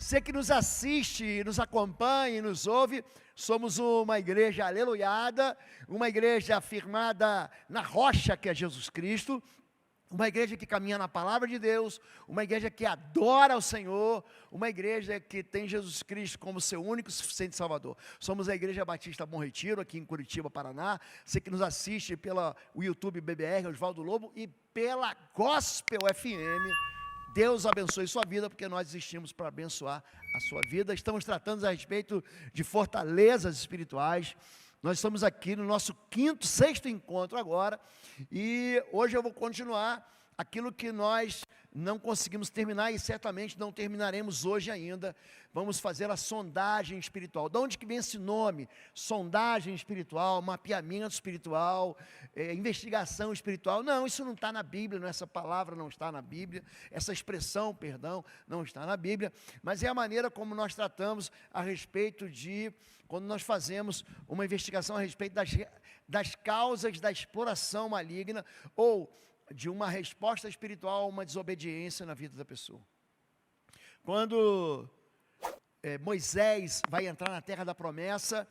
Você que nos assiste, nos acompanha e nos ouve, somos uma igreja aleluiada, uma igreja firmada na rocha que é Jesus Cristo, uma igreja que caminha na palavra de Deus, uma igreja que adora ao Senhor, uma igreja que tem Jesus Cristo como seu único e suficiente Salvador. Somos a Igreja Batista Bom Retiro, aqui em Curitiba, Paraná. Você que nos assiste pela o YouTube BBR, Osvaldo Lobo, e pela Gospel FM. Deus abençoe sua vida, porque nós existimos para abençoar a sua vida. Estamos tratando a respeito de fortalezas espirituais. Nós estamos aqui no nosso sexto encontro agora, e hoje eu vou continuar aquilo que nós não conseguimos terminar, e certamente não terminaremos hoje ainda. Vamos fazer a sondagem espiritual. De onde que vem esse nome? Sondagem espiritual, mapeamento espiritual, investigação espiritual. Não, isso não está na Bíblia, essa palavra não está na Bíblia, essa expressão, perdão, não está na Bíblia, mas é a maneira como nós tratamos a respeito de, quando nós fazemos uma investigação a respeito das causas da exploração maligna, ou de uma resposta espiritual a uma desobediência na vida da pessoa. Quando Moisés vai entrar na terra da promessa,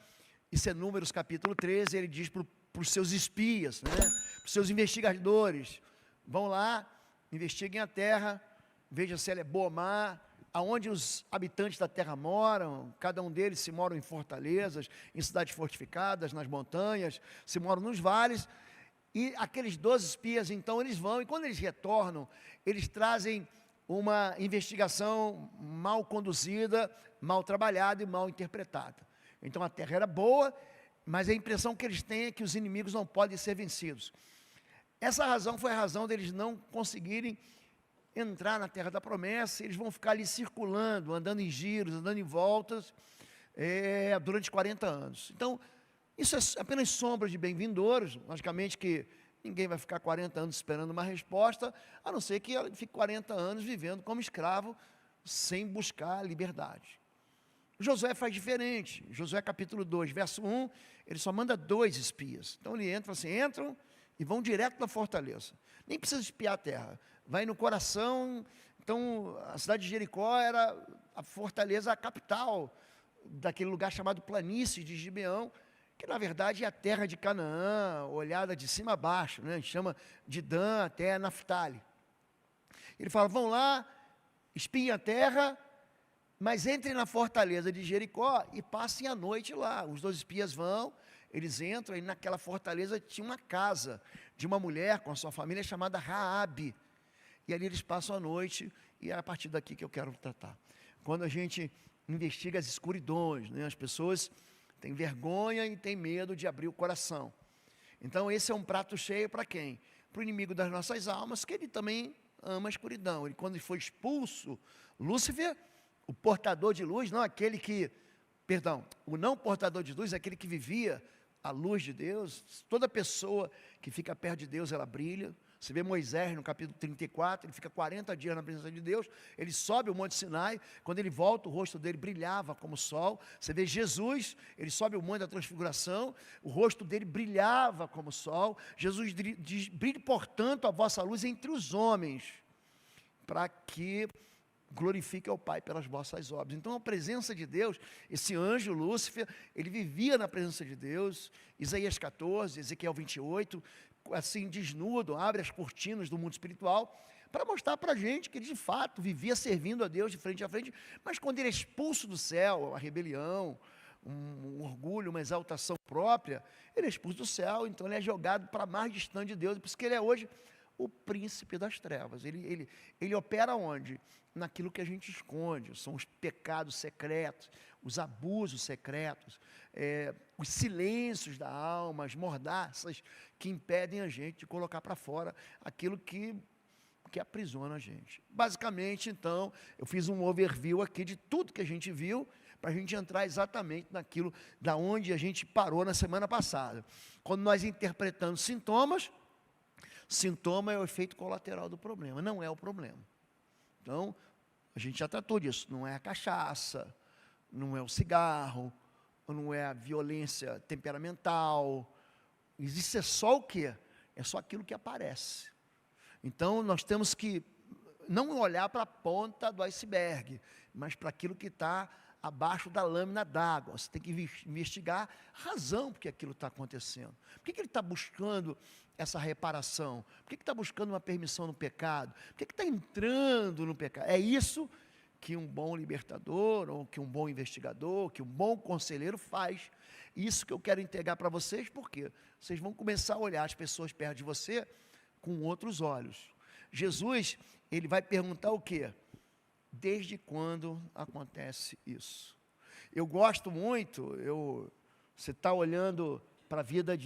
isso é Números capítulo 13, ele diz para os seus espias, né, para os seus investigadores: vão lá, investiguem a terra, vejam se ela é boa ou má, aonde os habitantes da terra moram. Cada um deles se moram em fortalezas, em cidades fortificadas, nas montanhas, se moram nos vales. E aqueles 12 espias, então, eles vão, e quando eles retornam, eles trazem uma investigação mal conduzida, mal trabalhada e mal interpretada. Então a terra era boa, mas a impressão que eles têm é que os inimigos não podem ser vencidos. Essa razão foi a razão deles não conseguirem entrar na terra da promessa. Eles vão ficar ali circulando, andando em giros, andando em voltas, durante 40 anos. Então, isso é apenas sombra de bem-vindouros. Logicamente que ninguém vai ficar 40 anos esperando uma resposta, a não ser que ele fique 40 anos vivendo como escravo, sem buscar a liberdade. Josué faz diferente. Josué capítulo 2, verso 1, ele só manda 2 espias. Então ele entra assim, entram e vão direto na fortaleza. Nem precisa espiar a terra, vai no coração. Então a cidade de Jericó era a fortaleza, a capital daquele lugar chamado planície de Gibeão, que na verdade é a terra de Canaã, olhada de cima a baixo, né? A gente chama de Dan até Naftali. Ele fala: vão lá, espiem a terra, mas entrem na fortaleza de Jericó e passem a noite lá. Os 2 espias vão, eles entram, e naquela fortaleza tinha uma casa de uma mulher com a sua família chamada Raabe, e ali eles passam a noite, e é a partir daqui que eu quero tratar. Quando a gente investiga as escuridões, né? As pessoas têm vergonha e têm medo de abrir o coração. Então esse é um prato cheio para quem? Para o inimigo das nossas almas, que ele também ama a escuridão. Ele, quando ele foi expulso, Lúcifer, o portador de luz, não aquele que, perdão, o não portador de luz, aquele que vivia a luz de Deus. Toda pessoa que fica perto de Deus, ela brilha. Você vê Moisés no capítulo 34, ele fica 40 dias na presença de Deus, ele sobe o Monte Sinai, quando ele volta o rosto dele brilhava como o sol. Você vê Jesus, ele sobe o Monte da Transfiguração, o rosto dele brilhava como o sol. Jesus diz: brilhe portanto a vossa luz entre os homens, para que glorifique ao Pai pelas vossas obras. Então a presença de Deus, esse anjo Lúcifer, ele vivia na presença de Deus. Isaías 14, Ezequiel 28, assim desnudo, abre as cortinas do mundo espiritual, para mostrar para a gente que ele de fato vivia servindo a Deus de frente a frente. Mas quando ele é expulso do céu, a rebelião, um orgulho, uma exaltação própria, ele é expulso do céu, então ele é jogado para mais distante de Deus. Por isso que ele é hoje o príncipe das trevas. Ele opera onde? Naquilo que a gente esconde. São os pecados secretos, os abusos secretos, os silêncios da alma, as mordaças que impedem a gente de colocar para fora aquilo que aprisiona a gente. Basicamente, então, eu fiz um overview aqui de tudo que a gente viu, para a gente entrar exatamente naquilo da onde a gente parou na semana passada. Quando nós interpretamos sintomas, sintoma é o efeito colateral do problema, não é o problema. Então, a gente já tratou disso. Não é a cachaça, não é o cigarro, não é a violência temperamental. Isso é só o quê? É só aquilo que aparece. Então, nós temos que não olhar para a ponta do iceberg, mas para aquilo que está abaixo da lâmina d'água. Você tem que investigar a razão por que aquilo está acontecendo. Por que ele está buscando essa reparação? Por que está buscando uma permissão no pecado? Por que está entrando no pecado? É isso que um bom libertador, ou que um bom investigador, que um bom conselheiro faz. Isso que eu quero entregar para vocês, porque vocês vão começar a olhar as pessoas perto de você com outros olhos. Jesus, ele vai perguntar o quê? Desde quando acontece isso? Eu gosto muito, você está olhando para a vida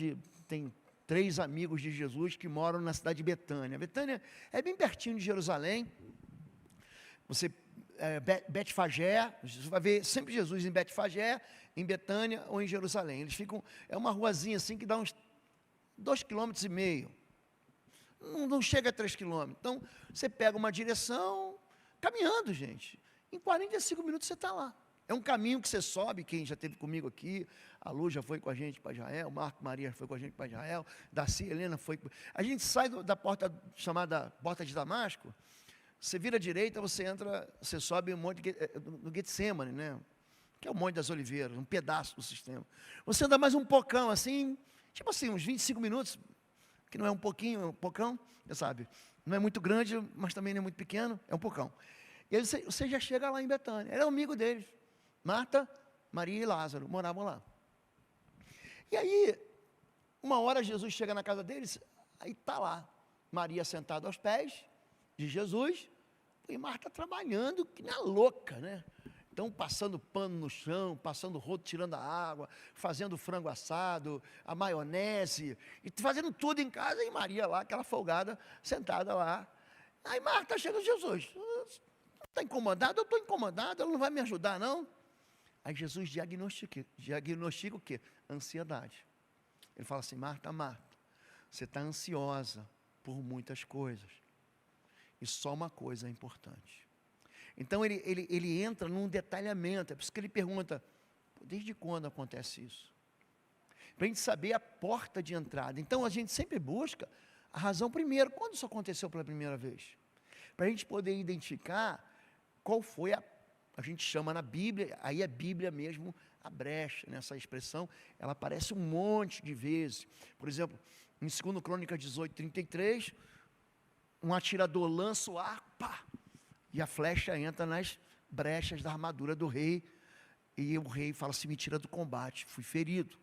tem 3 amigos de Jesus que moram na cidade de Betânia. Betânia é bem pertinho de Jerusalém. Betfagé, você vai ver sempre Jesus em Betfagé, em Betânia ou em Jerusalém. Eles ficam, é uma ruazinha assim que dá uns 2,5 km. Não chega a 3 km. Então, você pega uma direção, caminhando, gente. Em 45 minutos você está lá. É um caminho que você sobe, quem já esteve comigo aqui, a Lu já foi com a gente para Israel, o Marco Maria foi com a gente para Israel, Darcy Helena foi. A gente sai da porta chamada Porta de Damasco, você vira à direita, você entra, você sobe um monte no Getsemane, né? Que é o Monte das Oliveiras, um pedaço do sistema. Você anda mais um pocão, assim, tipo assim, uns 25 minutos, que não é um pouquinho, é um pocão, você sabe, não é muito grande, mas também não é muito pequeno, é um pocão. E aí você já chega lá em Betânia. Era amigo deles, Marta, Maria e Lázaro, moravam lá. E aí, uma hora Jesus chega na casa deles, aí está lá, Maria sentada aos pés de Jesus, e Marta trabalhando, que nem a louca, né? Então, passando pano no chão, passando rodo, tirando a água, fazendo frango assado, a maionese, e fazendo tudo em casa, e Maria lá, aquela folgada, sentada lá. Aí Marta chega, Jesus, está incomodado? Eu estou incomodado, ela não vai me ajudar, não? Aí Jesus diagnostica o quê? Ansiedade. Ele fala assim, Marta, você está ansiosa por muitas coisas, e só uma coisa é importante. Então ele entra num detalhamento, é por isso que ele pergunta, desde quando acontece isso? Para a gente saber a porta de entrada. Então a gente sempre busca a razão primeiro, quando isso aconteceu pela primeira vez? Para a gente poder identificar qual foi a gente chama na Bíblia, aí é Bíblia mesmo, a brecha, nessa expressão, ela aparece um monte de vezes. Por exemplo, em 2 Crônicas 18, 33, um atirador lança o arco, pá, e a flecha entra nas brechas da armadura do rei, e o rei fala assim, me tira do combate, fui ferido.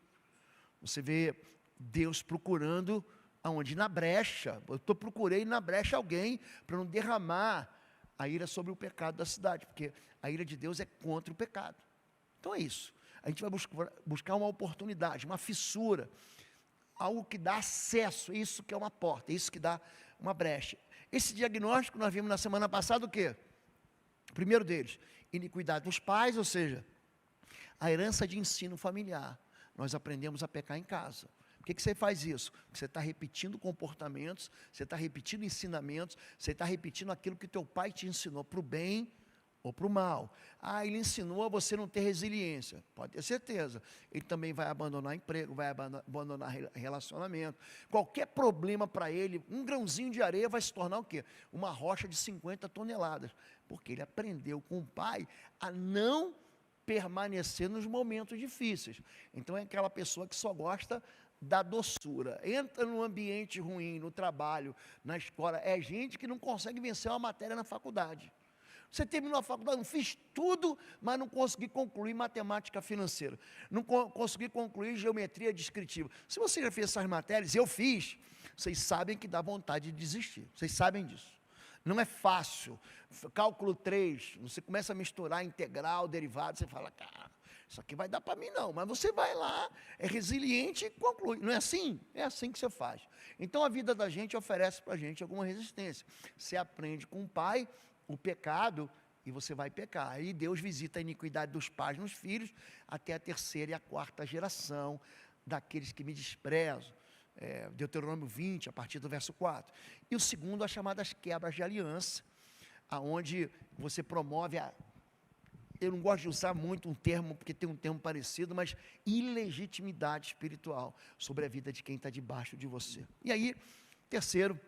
Você vê Deus procurando, aonde? Na brecha. Procurei na brecha alguém, para não derramar a ira sobre o pecado da cidade, porque a ira de Deus é contra o pecado. Então é isso, a gente vai buscar uma oportunidade, uma fissura, algo que dá acesso, isso que é uma porta, isso que dá uma brecha. Esse diagnóstico nós vimos na semana passada o quê? O primeiro deles, iniquidade dos pais, ou seja, a herança de ensino familiar. Nós aprendemos a pecar em casa. Por que você faz isso? Porque você está repetindo comportamentos, você está repetindo ensinamentos, você está repetindo aquilo que teu pai te ensinou para o bem ou para o mal. Ele ensinou a você não ter resiliência, pode ter certeza. Ele também vai abandonar emprego, vai abandonar relacionamento. Qualquer problema para ele, um grãozinho de areia vai se tornar o quê? Uma rocha de 50 toneladas. Porque ele aprendeu com o pai a não permanecer nos momentos difíceis. Então é aquela pessoa que só gosta da doçura, entra num ambiente ruim, no trabalho, na escola, é gente que não consegue vencer uma matéria na faculdade. Você terminou a faculdade, não fiz tudo, mas não consegui concluir matemática financeira, não consegui concluir geometria descritiva. Se você já fez essas matérias, eu fiz, vocês sabem que dá vontade de desistir, vocês sabem disso. Não é fácil. Cálculo 3, você começa a misturar integral, derivado, você fala, cara, isso aqui vai dar para mim não, mas você vai lá, é resiliente e conclui. Não é assim? É assim que você faz. Então a vida da gente oferece para a gente alguma resistência. Você aprende com o pai o pecado e você vai pecar. Aí Deus visita a iniquidade dos pais nos filhos até a 3ª e a 4ª geração daqueles que me desprezam. Deuteronômio 20, a partir do verso 4. E o segundo, as chamadas quebras de aliança, aonde você promove eu não gosto de usar muito um termo, porque tem um termo parecido, mas ilegitimidade espiritual sobre a vida de quem está debaixo de você. E aí, terceiro,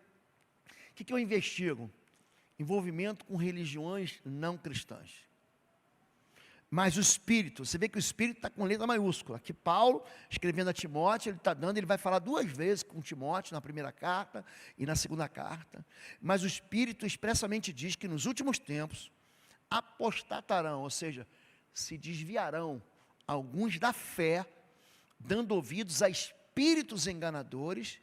o que eu investigo? envolvimento com religiões não cristãs. Mas o Espírito, você vê que o Espírito está com letra maiúscula. Aqui Paulo, escrevendo a Timóteo, ele vai falar 2 vezes com Timóteo, na primeira carta e na segunda carta. Mas o Espírito expressamente diz que nos últimos tempos, apostatarão, ou seja, se desviarão alguns da fé, dando ouvidos a espíritos enganadores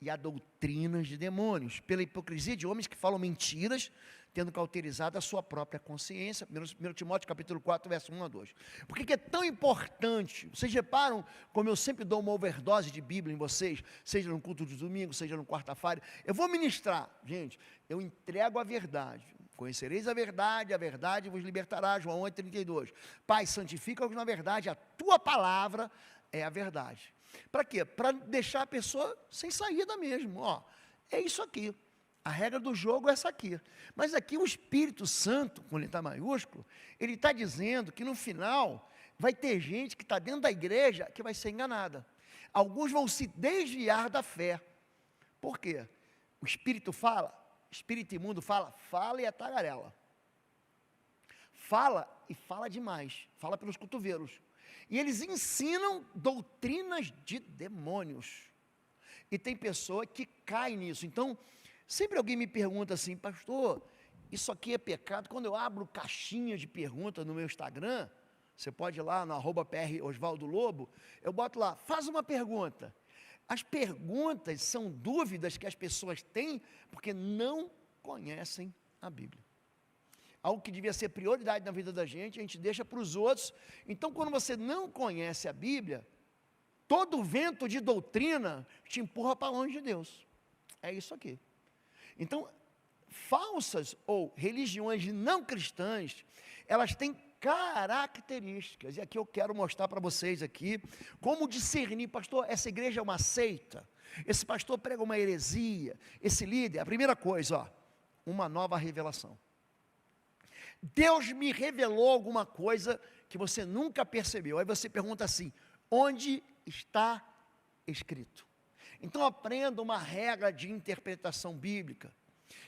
e a doutrinas de demônios, pela hipocrisia de homens que falam mentiras, tendo cauterizado a sua própria consciência. 1 Timóteo capítulo 4, verso 1 a 2. Por que é tão importante? Vocês reparam como eu sempre dou uma overdose de Bíblia em vocês, seja no culto de domingo, seja no quarta-feira. Eu vou ministrar, gente, eu entrego a verdade. Conhecereis a verdade vos libertará, João 8,32. Pai, santifica-os na verdade, a tua palavra é a verdade. Para quê? Para deixar a pessoa sem saída mesmo. Ó, é isso aqui. A regra do jogo é essa aqui. Mas aqui o Espírito Santo, com letra maiúsculo, ele está dizendo que no final vai ter gente que está dentro da igreja que vai ser enganada. Alguns vão se desviar da fé. Por quê? O Espírito fala, espírito imundo fala e é tagarela. Fala e fala demais, fala pelos cotovelos. E eles ensinam doutrinas de demônios. E tem pessoa que cai nisso. Então, sempre alguém me pergunta assim, pastor, isso aqui é pecado? Quando eu abro caixinha de perguntas no meu Instagram, você pode ir lá no @PR Osvaldo Lobo, eu boto lá, faz uma pergunta. As perguntas são dúvidas que as pessoas têm porque não conhecem a Bíblia. Algo que devia ser prioridade na vida da gente, a gente deixa para os outros. Então, quando você não conhece a Bíblia, todo vento de doutrina te empurra para longe de Deus. É isso aqui. Então, falsas ou religiões não cristãs, elas têm características, e aqui eu quero mostrar para vocês aqui, como discernir, pastor, essa igreja é uma seita, esse pastor prega uma heresia, esse líder, a primeira coisa, ó, uma nova revelação. Deus me revelou alguma coisa que você nunca percebeu, aí você pergunta assim, onde está escrito? Então aprenda uma regra de interpretação bíblica.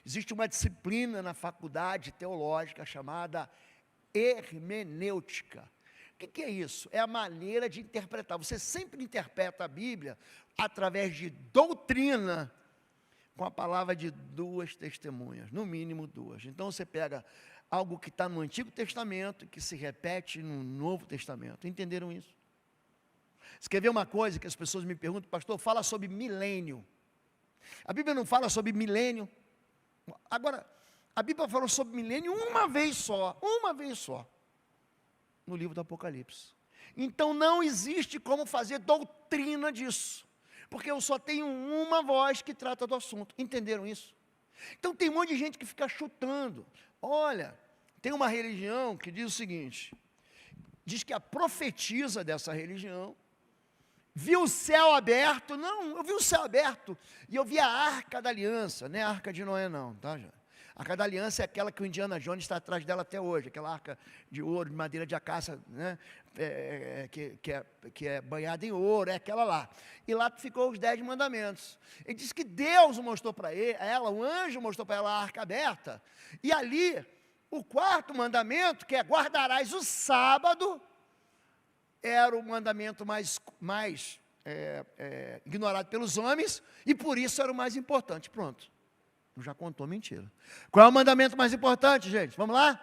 Existe uma disciplina na faculdade teológica chamada hermenêutica. O que é isso? É a maneira de interpretar. Você sempre interpreta a Bíblia através de doutrina, com a palavra de 2 testemunhas, no mínimo 2. Então você pega algo que está no Antigo Testamento, que se repete no Novo Testamento. Entenderam isso? Você quer ver uma coisa que as pessoas me perguntam, pastor, fala sobre milênio. A Bíblia não fala sobre milênio. Agora, a Bíblia falou sobre milênio uma vez só, no livro do Apocalipse. Então não existe como fazer doutrina disso, porque eu só tenho uma voz que trata do assunto. Entenderam isso? Então tem um monte de gente que fica chutando. Olha, tem uma religião que diz o seguinte, diz que a profetisa dessa religião viu o céu aberto. Não, eu vi o céu aberto e eu vi a Arca da Aliança, não é a Arca de Noé não, tá, gente? A Arca da Aliança é aquela que o Indiana Jones está atrás dela até hoje, aquela arca de ouro, de madeira de acácia, né? Que é banhada em ouro, é aquela lá. E lá ficou os 10 mandamentos. Ele diz que Deus mostrou para ela, o anjo mostrou para ela a arca aberta, e ali, o 4º mandamento, que é guardarás o sábado, era o mandamento mais ignorado pelos homens, e por isso era o mais importante. Pronto, já contou mentira. Qual é o mandamento mais importante, gente? Vamos lá?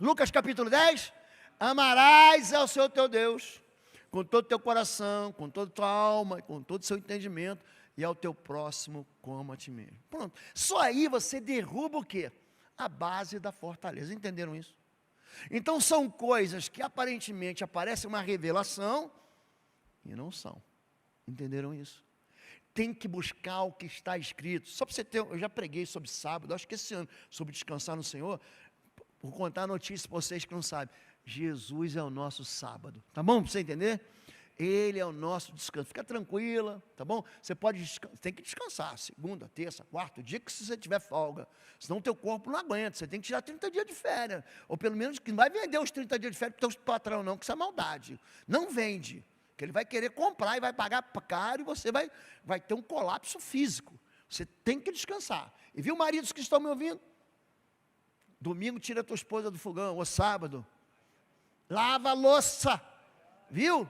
Lucas capítulo 10, amarás ao Senhor teu Deus, com todo o teu coração, com toda a tua alma, com todo o seu entendimento, e ao teu próximo como a ti mesmo. Pronto, só aí você derruba o quê? A base da fortaleza. Entenderam isso? Então são coisas que aparentemente aparecem uma revelação e não são. Entenderam isso? Tem que buscar o que está escrito. Só para você ter, eu já preguei sobre sábado, acho que esse ano, sobre descansar no Senhor. Vou contar a notícia para vocês que não sabem. Jesus é o nosso sábado, tá bom? Para você entender? Ele é o nosso descanso. Fica tranquila, tá bom? Você pode tem que descansar, segunda, terça, quarta, o dia que você tiver folga. Senão o teu corpo não aguenta, você tem que tirar 30 dias de férias. Ou pelo menos, que não vai vender os 30 dias de férias para o teu patrão não, que isso é maldade. Não vende, que ele vai querer comprar e vai pagar caro e você vai ter um colapso físico. Você tem que descansar. E viu, maridos que estão me ouvindo? Domingo tira a tua esposa do fogão, ou sábado. Lava a louça, viu?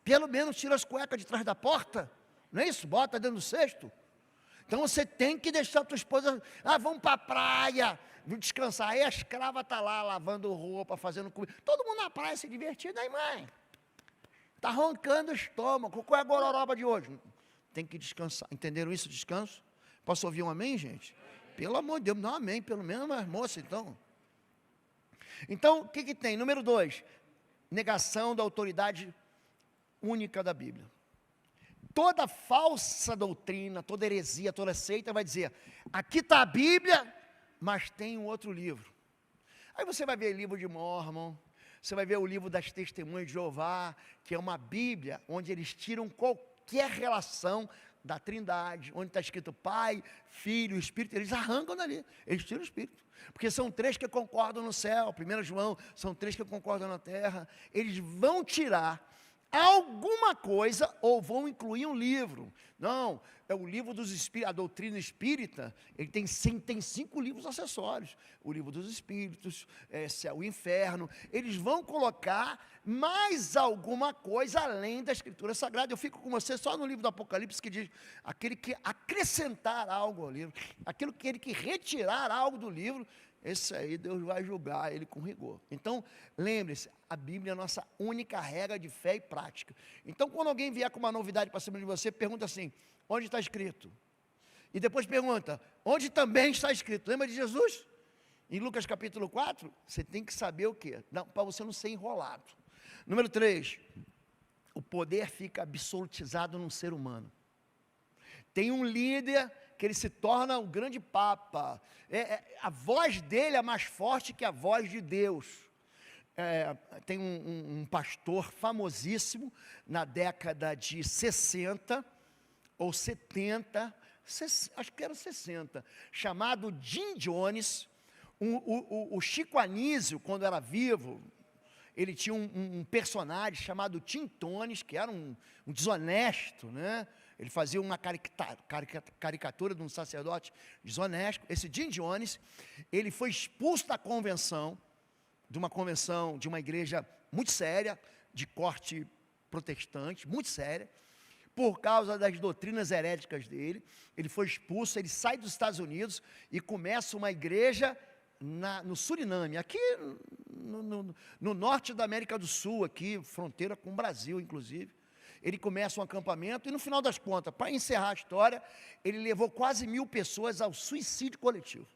Pelo menos tira as cuecas de trás da porta, não é isso? Bota dentro do cesto. Então você tem que deixar a tua esposa, vamos para a praia, descansar. Aí a escrava está lá, lavando roupa, fazendo comida. Todo mundo na praia se divertindo, aí mãe, está roncando o estômago, qual é a gororoba de hoje? Tem que descansar, entenderam isso, descanso? Posso ouvir um amém, gente? Pelo amor de Deus, não amém, pelo menos, mas moça, então. Então, o que tem? Número 2, negação da autoridade única da Bíblia. Toda falsa doutrina, toda heresia, toda seita vai dizer, aqui está a Bíblia, mas tem um outro livro. Aí você vai ver o livro de Mórmon, você vai ver o livro das Testemunhas de Jeová, que é uma Bíblia onde eles tiram qualquer relação da Trindade, onde está escrito Pai, Filho, Espírito, eles arrancam dali, eles tiram o Espírito, porque são 3 que concordam no céu, 1 João, são 3 que concordam na terra, eles vão tirar alguma coisa, ou vão incluir um livro. Não, é o livro dos Espíritos, a doutrina espírita, ele tem 5 livros acessórios, o livro dos Espíritos, céu e inferno, eles vão colocar mais alguma coisa além da Escritura Sagrada. Eu fico com você só no livro do Apocalipse, que diz, aquele que acrescentar algo ao livro, aquele que retirar algo do livro, esse aí Deus vai julgar ele com rigor. Então, lembre-se, a Bíblia é a nossa única regra de fé e prática. Então, quando alguém vier com uma novidade para cima de você, pergunta assim, onde está escrito? E depois pergunta, onde também está escrito? Lembra de Jesus? Em Lucas capítulo 4, você tem que saber o quê? Para você não ser enrolado. Número 3, o poder fica absolutizado num ser humano. Tem um líder que ele se torna um grande papa, a voz dele é mais forte que a voz de Deus. Tem um pastor famosíssimo, na década de 60, ou 70, acho que era 60, chamado Jim Jones. O Chico Anísio, quando era vivo, ele tinha um personagem chamado Tim Tones, que era um desonesto, né? Ele fazia uma caricatura de um sacerdote desonesto. Esse Jim Jones, ele foi expulso da convenção, de uma igreja muito séria, de corte protestante, muito séria, por causa das doutrinas heréticas dele. Ele foi expulso, ele sai dos Estados Unidos e começa uma igreja no Suriname, aqui no norte da América do Sul, aqui, fronteira com o Brasil, inclusive. Ele começa um acampamento e, no final das contas, para encerrar a história, ele levou quase 1000 pessoas ao suicídio coletivo.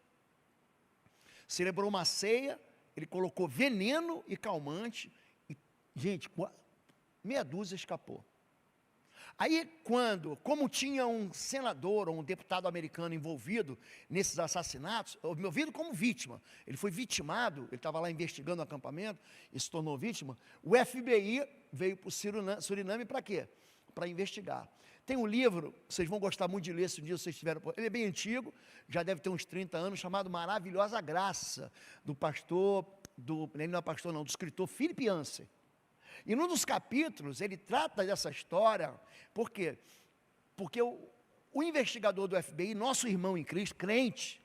Celebrou uma ceia, ele colocou veneno e calmante, e, gente, meia dúzia escapou. Aí, como tinha um senador ou um deputado americano envolvido nesses assassinatos, envolvido como vítima, ele foi vitimado, ele estava lá investigando o acampamento e se tornou vítima, o FBI veio para o Suriname para quê? Para investigar. Tem um livro, vocês vão gostar muito de ler se um dia vocês tiveram, ele é bem antigo, já deve ter uns 30 anos, chamado Maravilhosa Graça, do escritor Philip Yancey. E num dos capítulos, ele trata dessa história, por quê? Porque o investigador do FBI, nosso irmão em Cristo, crente,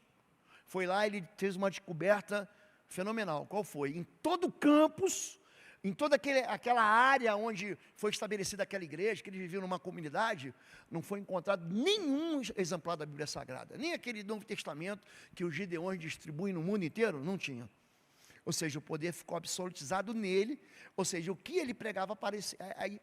foi lá e ele fez uma descoberta fenomenal. Qual foi? Em todo o campus, em toda aquela área onde foi estabelecida aquela igreja, que eles viviam numa comunidade, não foi encontrado nenhum exemplar da Bíblia Sagrada, nem aquele Novo Testamento que os gideões distribuem no mundo inteiro, não tinha. Ou seja, o poder ficou absolutizado nele, ou seja, o que ele pregava aí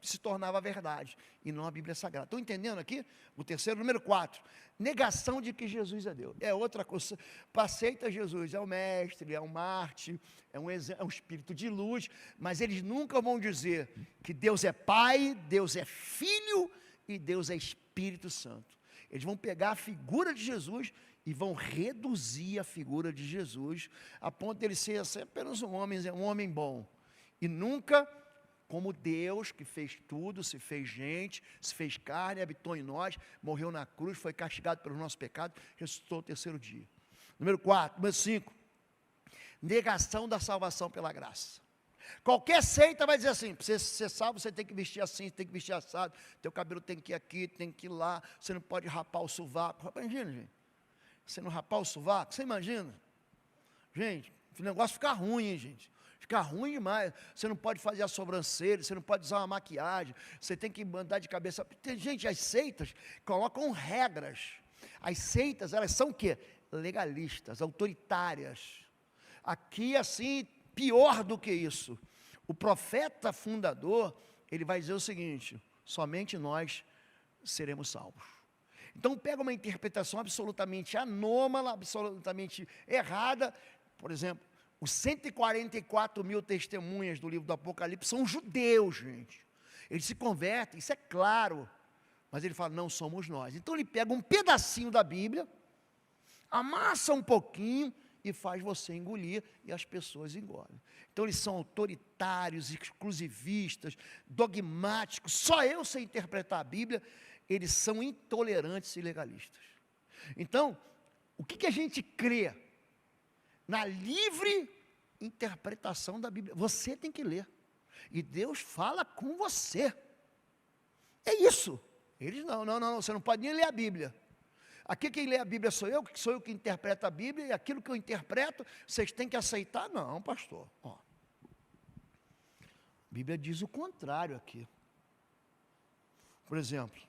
se tornava verdade, e não a Bíblia Sagrada. Estão entendendo aqui? O terceiro, número 4, negação de que Jesus é Deus. É outra coisa, aceita Jesus, é o mestre, é um mártir, é um espírito de luz, mas eles nunca vão dizer que Deus é Pai, Deus é Filho e Deus é Espírito Santo. Eles vão pegar a figura de Jesus e vão reduzir a figura de Jesus, a ponto de ele ser apenas um homem bom, e nunca como Deus, que fez tudo, se fez gente, se fez carne, habitou em nós, morreu na cruz, foi castigado pelos nossos pecados, ressuscitou no 3º dia. Número 5, negação da salvação pela graça. Qualquer seita vai dizer assim, para você ser salvo, você tem que vestir assim, você tem que vestir assado, teu cabelo tem que ir aqui, tem que ir lá, você não pode rapar o sovaco. Imagina, gente, você não rapar o sovaco, você imagina? Gente, o negócio fica ruim, hein, gente? Fica ruim demais. Você não pode fazer a sobrancelha, você não pode usar uma maquiagem, você tem que andar de cabeça. Gente, as seitas colocam regras. As seitas, elas são o quê? Legalistas, autoritárias. Aqui, assim, pior do que isso. O profeta fundador, ele vai dizer o seguinte: somente nós seremos salvos. Então, pega uma interpretação absolutamente anômala, absolutamente errada. Por exemplo, os 144.000 testemunhas do livro do Apocalipse são judeus, gente. Eles se convertem, isso é claro. Mas ele fala, não somos nós. Então ele pega um pedacinho da Bíblia, amassa um pouquinho e faz você engolir, e as pessoas engolem. Então eles são autoritários, exclusivistas, dogmáticos. Só eu sei interpretar a Bíblia. Eles são intolerantes e legalistas. Então, o que a gente crê? Na livre interpretação da Bíblia. Você tem que ler. E Deus fala com você. É isso. Eles não, você não pode nem ler a Bíblia. Aqui quem lê a Bíblia sou eu que interpreto a Bíblia, e aquilo que eu interpreto, vocês têm que aceitar. Não, pastor. Ó, a Bíblia diz o contrário aqui. Por exemplo,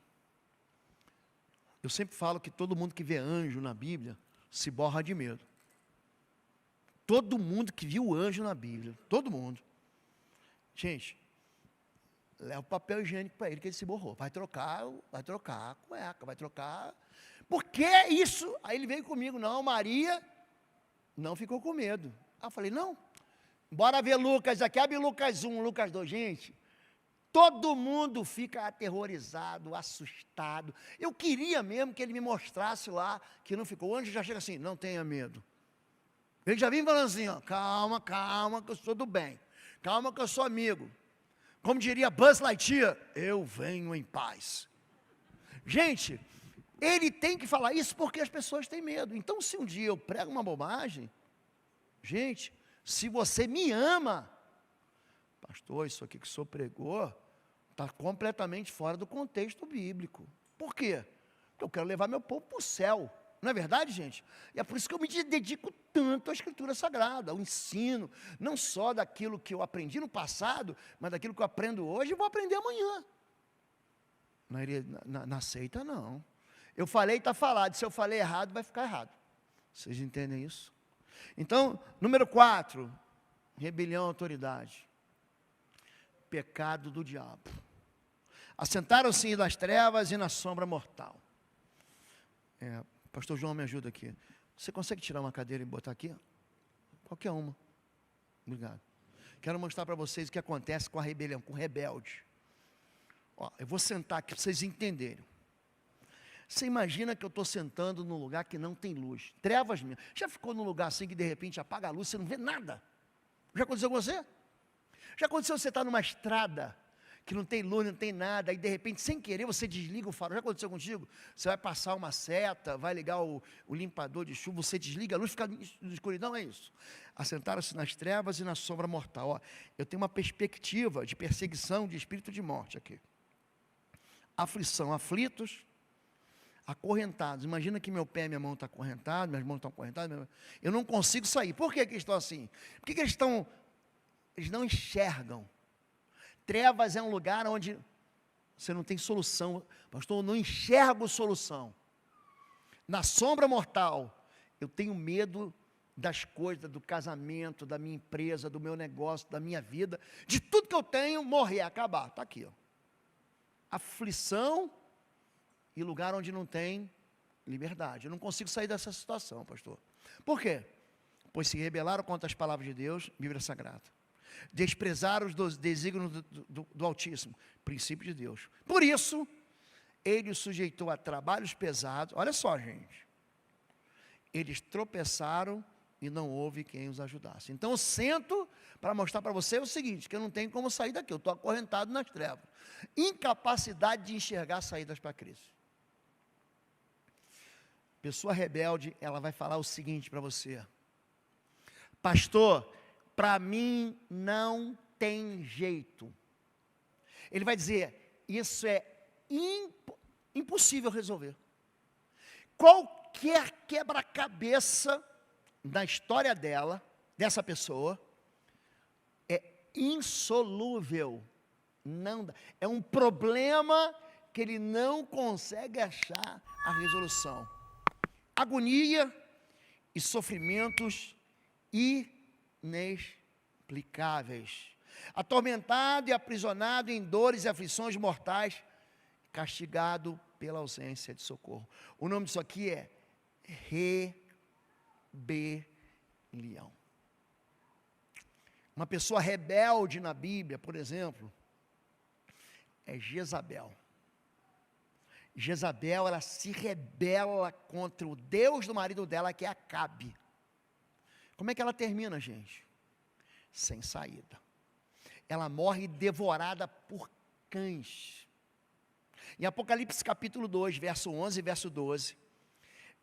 eu sempre falo que todo mundo que vê anjo na Bíblia se borra de medo. Todo mundo que viu anjo na Bíblia, todo mundo. Gente, leva o papel higiênico para ele que ele se borrou. Vai trocar a cueca, vai trocar. Por que isso? Aí ele veio comigo, não, Maria não ficou com medo. Aí eu falei, não, bora ver Lucas aqui, abre Lucas 1, Lucas 2, gente. Todo mundo fica aterrorizado, assustado. Eu queria mesmo que ele me mostrasse lá que não ficou. O anjo já chega assim, não tenha medo. Ele já vem falando assim, ó, calma, que eu sou do bem. Calma que eu sou amigo. Como diria Buzz Lightyear, eu venho em paz. Gente, ele tem que falar isso porque as pessoas têm medo. Então, se um dia eu prego uma bobagem, gente, se você me ama, pastor, isso aqui que o senhor pregou, está completamente fora do contexto bíblico. Por quê? Porque eu quero levar meu povo para o céu. Não é verdade, gente? E é por isso que eu me dedico tanto à Escritura Sagrada, ao ensino, não só daquilo que eu aprendi no passado, mas daquilo que eu aprendo hoje e vou aprender amanhã. Na seita, não. Eu falei, está falado. Se eu falei errado, vai ficar errado. Vocês entendem isso? Então, número 4, rebelião à autoridade. Pecado do diabo. Assentaram-se nas trevas e na sombra mortal. Pastor João, me ajuda aqui. Você consegue tirar uma cadeira e botar aqui? Qualquer uma. Obrigado. Quero mostrar para vocês o que acontece com a rebelião, com o rebelde. Ó, eu vou sentar aqui para vocês entenderem. Você imagina que eu estou sentando num lugar que não tem luz. Trevas mesmo. Já ficou num lugar assim que de repente apaga a luz, você não vê nada? Já aconteceu com você? Já aconteceu você estar numa estrada que não tem luz, não tem nada, e de repente, sem querer, você desliga o farol. Já aconteceu contigo? Você vai passar uma seta, vai ligar o limpador de chuva, você desliga a luz, fica na escuridão, é isso. Assentaram-se nas trevas e na sombra mortal. Ó, eu tenho uma perspectiva de perseguição de espírito de morte aqui. Aflição, aflitos, acorrentados. Imagina que meu pé e minha mão estão acorrentados, minhas mãos estão acorrentadas, eu não consigo sair. Por que eles estão assim? Por que eles não enxergam? Trevas é um lugar onde você não tem solução. Pastor, eu não enxergo solução. Na sombra mortal, eu tenho medo das coisas, do casamento, da minha empresa, do meu negócio, da minha vida, de tudo que eu tenho, morrer, acabar. Está aqui, ó. Aflição e lugar onde não tem liberdade. Eu não consigo sair dessa situação, pastor. Por quê? Pois se rebelaram contra as palavras de Deus, Bíblia Sagrada. Desprezaram os desígnios do Altíssimo, princípio de Deus. Por isso, ele os sujeitou a trabalhos pesados. Olha só, gente. Eles tropeçaram e não houve quem os ajudasse. Então, eu sento para mostrar para você o seguinte, que eu não tenho como sair daqui, eu estou acorrentado nas trevas. Incapacidade de enxergar saídas para a crise. Pessoa rebelde, ela vai falar o seguinte para você. Pastor, para mim não tem jeito. Ele vai dizer, isso é impossível resolver. Qualquer quebra-cabeça na história dela, dessa pessoa, é insolúvel. Não dá. É um problema que ele não consegue achar a resolução. Agonia e sofrimentos inexplicáveis. Atormentado e aprisionado em dores e aflições mortais, castigado pela ausência de socorro. O nome disso aqui é rebelião. Uma pessoa rebelde na Bíblia, por exemplo, é Jezabel. Jezabel, ela se rebela contra o Deus do marido dela, que é Acabe. Como é que ela termina, gente? Sem saída. Ela morre devorada por cães. Em Apocalipse capítulo 2, verso 11 e verso 12,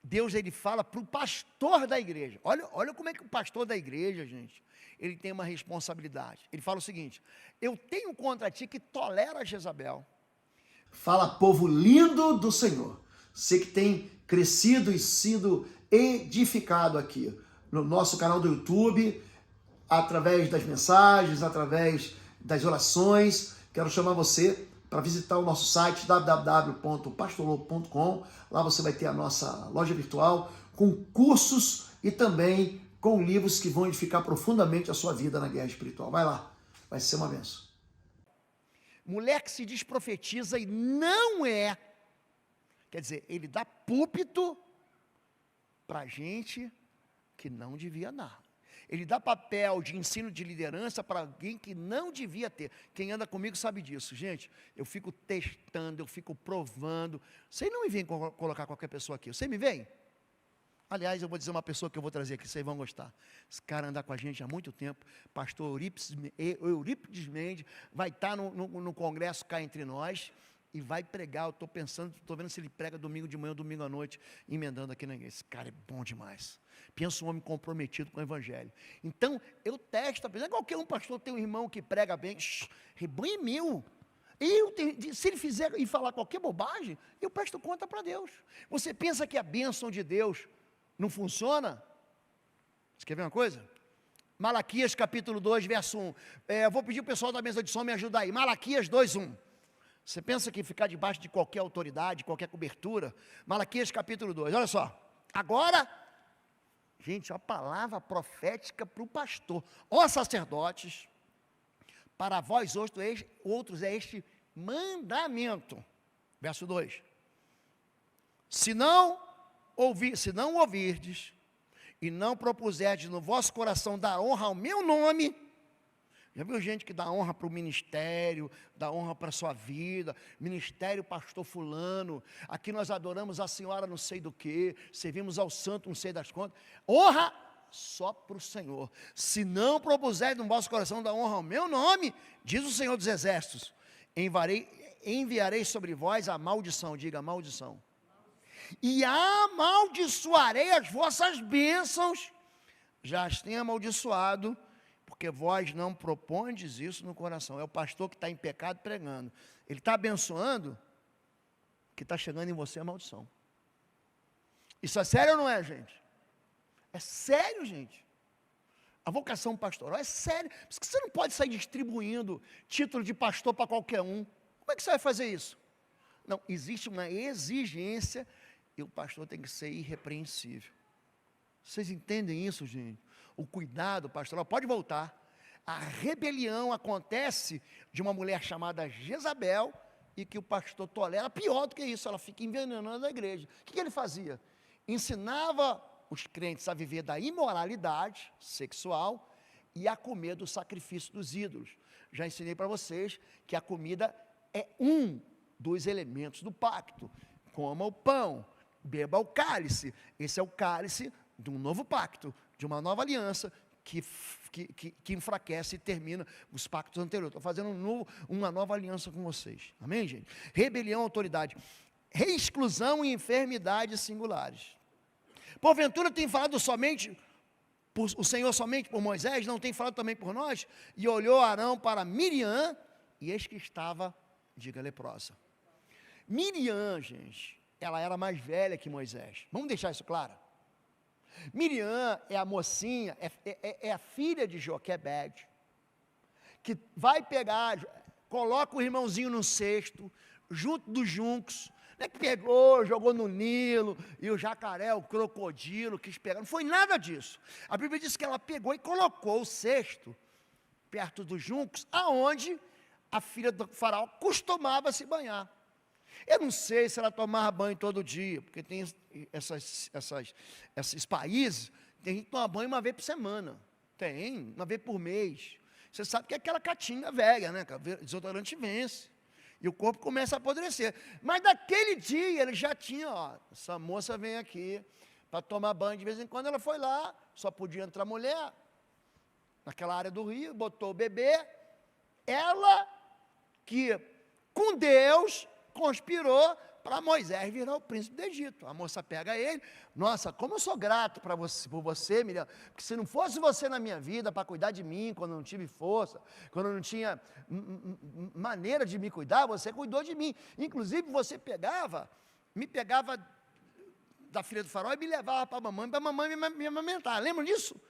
Deus, ele fala para o pastor da igreja. Olha como é que o pastor da igreja, gente, ele tem uma responsabilidade. Ele fala o seguinte: eu tenho contra ti que tolera Jezabel. Fala, povo lindo do Senhor, você que tem crescido e sido edificado aqui no nosso canal do YouTube, através das mensagens, através das orações. Quero chamar você para visitar o nosso site www.pastorlobo.com. Lá você vai ter a nossa loja virtual com cursos e também com livros que vão edificar profundamente a sua vida na guerra espiritual. Vai lá, vai ser uma bênção. Mulher que se diz profetiza e não é, quer dizer, ele dá púlpito para gente que não devia dar. Ele dá papel de ensino de liderança para alguém que não devia ter. Quem anda comigo sabe disso, gente. Eu fico testando, eu fico provando. Vocês não me vêm colocar qualquer pessoa aqui, você me vem? Aliás, eu vou dizer uma pessoa que eu vou trazer aqui, vocês vão gostar. Esse cara anda com a gente há muito tempo, pastor Eurípides Mendes, vai estar no congresso cá entre nós e vai pregar. Eu estou pensando, estou vendo se ele prega domingo de manhã ou domingo à noite, emendando aqui na igreja. Esse cara é bom demais. Pensa um homem comprometido com o evangelho. Então, eu testo, apesar de qualquer um pastor tem um irmão que prega bem, rebanho é meu. Se ele fizer e falar qualquer bobagem, eu presto conta para Deus. Você pensa que a bênção de Deus não funciona? Você quer ver uma coisa? Malaquias capítulo 2, verso 1. Eu vou pedir o pessoal da mesa de som me ajudar aí. Malaquias 2, 1. Você pensa que ficar debaixo de qualquer autoridade, qualquer cobertura? Malaquias capítulo 2, olha só. Agora, gente, a palavra profética para o pastor. Ó sacerdotes, para vós outros é este mandamento. Verso 2. Se não ouvirdes e não propuserdes no vosso coração dar honra ao meu nome. Já viu gente que dá honra para o ministério, dá honra para a sua vida, ministério pastor fulano, aqui nós adoramos a senhora não sei do que, servimos ao santo não sei das quantas, honra só para o Senhor. Se não propuserdes no vosso coração dar honra ao meu nome, diz o Senhor dos Exércitos, enviarei sobre vós a maldição, diga maldição. E amaldiçoarei as vossas bênçãos, já as tenho amaldiçoado, porque vós não propondes isso no coração. É o pastor que está em pecado pregando. Ele está abençoando, que está chegando em você a maldição. Isso é sério ou não é, gente? É sério, gente. A vocação pastoral é sério. Porque você não pode sair distribuindo título de pastor para qualquer um. Como é que você vai fazer isso? Não, existe uma exigência e o pastor tem que ser irrepreensível. Vocês entendem isso, gente? O cuidado pastoral, pode voltar. A rebelião acontece de uma mulher chamada Jezabel e que o pastor tolera. Pior do que isso, ela fica envenenando a igreja. O que ele fazia? Ensinava os crentes a viver da imoralidade sexual e a comer do sacrifício dos ídolos. Já ensinei para vocês que a comida é um dos elementos do pacto. Coma o pão, beba o cálice. Esse é o cálice de um novo pacto, de uma nova aliança que enfraquece e termina os pactos anteriores. Estou fazendo uma nova aliança com vocês. Amém, gente? Rebelião, autoridade. Exclusão e enfermidades singulares. Porventura tem falado somente, o Senhor somente por Moisés, não tem falado também por nós? E olhou Arão para Miriam, e eis que estava, diga, leprosa. Miriam, gente, ela era mais velha que Moisés. Vamos deixar isso claro? Miriam é a mocinha, é a filha de Joquebede, que vai pegar, coloca o irmãozinho no cesto, junto dos juncos, não é que pegou, jogou no Nilo, e o jacaré, o crocodilo, quis pegar, não foi nada disso. A Bíblia diz que ela pegou e colocou o cesto perto dos juncos, aonde a filha do faraó costumava se banhar. Eu não sei se ela tomava banho todo dia, porque tem esses países, tem gente que toma banho uma vez por semana, tem, uma vez por mês. Você sabe que é aquela catinga velha, né? Desodorante vence, e o corpo começa a apodrecer. Mas daquele dia, ele já tinha, ó, essa moça vem aqui para tomar banho de vez em quando. Ela foi lá, só podia entrar mulher, naquela área do rio, botou o bebê. Ela que, com Deus, conspirou para Moisés virar o príncipe do Egito. A moça pega ele, nossa, como eu sou grato por você, Miriam, porque se não fosse você na minha vida para cuidar de mim, quando eu não tive força, quando eu não tinha maneira de me cuidar, você cuidou de mim. Inclusive você me pegava da filha do faraó e me levava para a mamãe me amamentar. Lembra disso?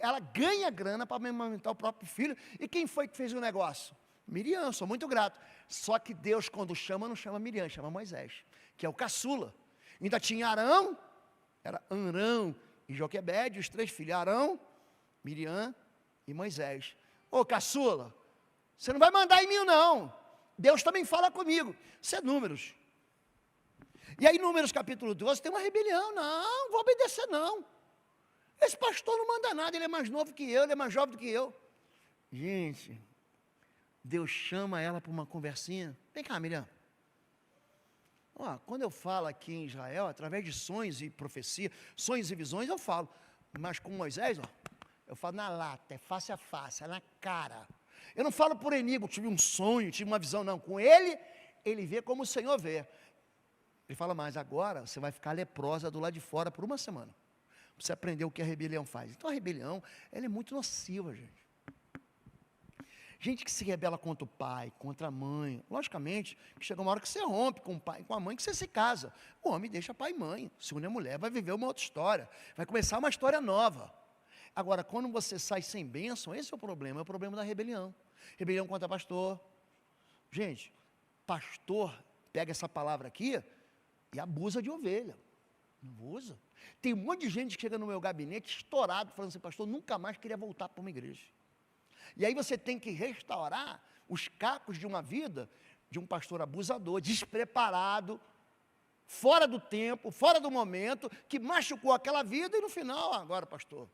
Ela ganha grana para amamentar o próprio filho. E quem foi que fez o negócio? Miriam, sou muito grato. Só que Deus, quando chama, não chama Miriam, chama Moisés, que é o caçula. Ainda tinha Arão, era Arão e Joquebede, os 3 filhos, Arão, Miriam e Moisés. Ô caçula, você não vai mandar em mim não, Deus também fala comigo. Isso é Números. E aí Números capítulo 12 tem uma rebelião, não vou obedecer não. Esse pastor não manda nada, ele é mais novo que eu, ele é mais jovem do que eu. Gente, Deus chama ela para uma conversinha. Vem cá, Miriam. Ó, quando eu falo aqui em Israel, através de sonhos e profecia, sonhos e visões, eu falo. Mas com Moisés, ó, eu falo na lata, é face a face, é na cara. Eu não falo por enigma, tive um sonho, tive uma visão, não. Com ele vê como o Senhor vê. Ele fala, mas agora você vai ficar leprosa do lado de fora por uma semana. Para você aprender o que a rebelião faz. Então a rebelião, ela é muito nociva, gente. Gente que se rebela contra o pai, contra a mãe, logicamente, chega uma hora que você rompe com o pai, com a mãe, que você se casa. O homem deixa pai e mãe, se une a mulher, vai viver uma outra história, vai começar uma história nova. Agora, quando você sai sem bênção, esse é o problema da rebelião. Rebelião contra pastor. Gente, pastor pega essa palavra aqui e abusa de ovelha. Não usa. Tem um monte de gente que chega no meu gabinete estourado, falando assim, pastor, nunca mais queria voltar para uma igreja. E aí você tem que restaurar os cacos de uma vida de um pastor abusador, despreparado, fora do tempo, fora do momento, que machucou aquela vida e no final, agora pastor,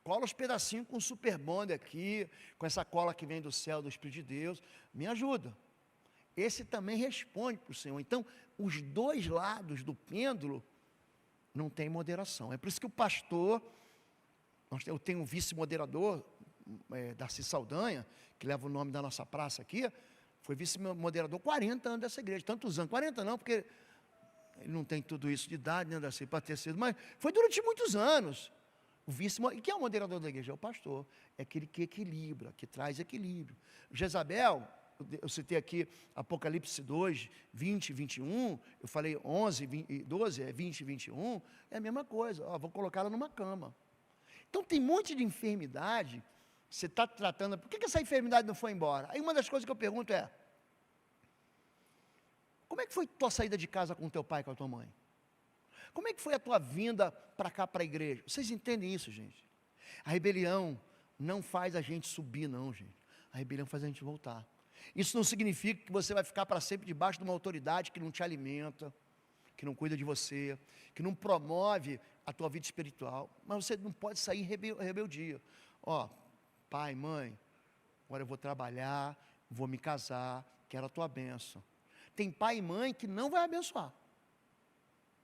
cola os pedacinhos com super bond aqui, com essa cola que vem do céu, do Espírito de Deus, me ajuda. Esse também responde para o Senhor. Então, os dois lados do pêndulo não tem moderação. É por isso que o pastor, eu tenho um vice-moderador, Darcy Saldanha, que leva o nome da nossa praça aqui, foi vice-moderador 40 anos dessa igreja, tantos anos, 40 não, porque ele não tem tudo isso de idade, né, Darcy, para ter sido, mas foi durante muitos anos. O vice, e quem é o moderador da igreja? É o pastor, é aquele que equilibra, que traz equilíbrio. Jezabel, eu citei aqui Apocalipse 2, 20 e 21, eu falei 11, 20, 12, 20 e 21, é a mesma coisa, vou colocá-la numa cama. Então tem um monte de enfermidade, você está tratando, por que essa enfermidade não foi embora? Aí uma das coisas que eu pergunto é, como é que foi tua saída de casa com teu pai e com a tua mãe? Como é que foi a tua vinda para cá, para a igreja? Vocês entendem isso, gente? A rebelião não faz a gente subir, não, gente. A rebelião faz a gente voltar. Isso não significa que você vai ficar para sempre debaixo de uma autoridade que não te alimenta, que não cuida de você, que não promove a tua vida espiritual. Mas você não pode sair em rebeldia. Ó, pai, mãe, agora eu vou trabalhar, vou me casar, quero a tua bênção. Tem pai e mãe que não vai abençoar.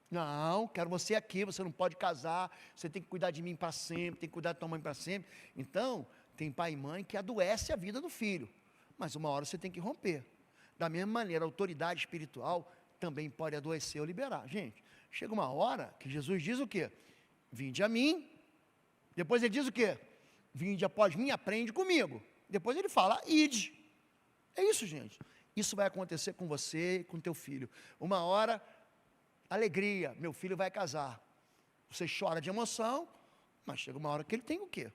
Não, quero você aqui, você não pode casar, você tem que cuidar de mim para sempre, tem que cuidar da tua mãe para sempre. Então, tem pai e mãe que adoece a vida do filho, mas uma hora você tem que romper. Da mesma maneira, a autoridade espiritual também pode adoecer ou liberar. Gente, chega uma hora que Jesus diz o quê? Vinde a mim, depois ele diz o quê? Vinde após mim, aprende comigo. Depois ele fala, ide. É isso, gente. Isso vai acontecer com você e com teu filho. Uma hora, alegria, meu filho vai casar. Você chora de emoção, mas chega uma hora que ele tem o quê?